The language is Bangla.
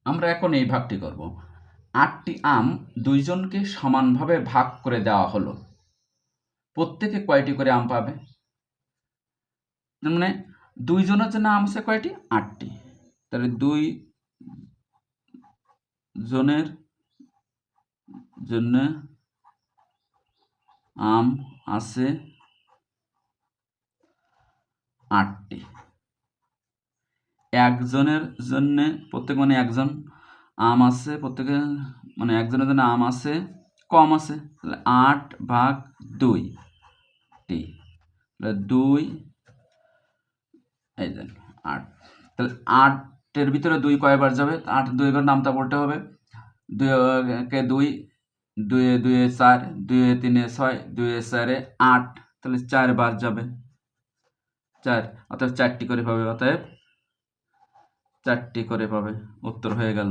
আমরা এখন এই ভাগটি করব। 8টি আম দুইজনকে সমানভাবে ভাগ করে দেওয়া হলো, প্রত্যেকে কয়টি করে আম পাবে? মানে দুইজনের জন্য আম আছে কয়টি? 8টি। তাহলে 2 জনের জন্য আম আছে 8টি। একজনের জন্য প্রত্যেক মানে একজন আম আছে, প্রত্যেকে মানে একজনের জন্য আম আছে কম আছে, তাহলে 8/2টি, তাহলে 2 এই দেন 8। তাহলে 8-এর ভিতরে 2 কয়বার যাবে? 8 2 বার নামতা বলতে হবে। 2 কে 2, 2 এ 2 এ 4, 2 এ 3 এ 6, 2 এ 4 এ 8, তাহলে 4 বার যাবে 4, অতএব 4টি করে পাবে, অতএব 4টি করে পাবে। উত্তর হয়ে গেল।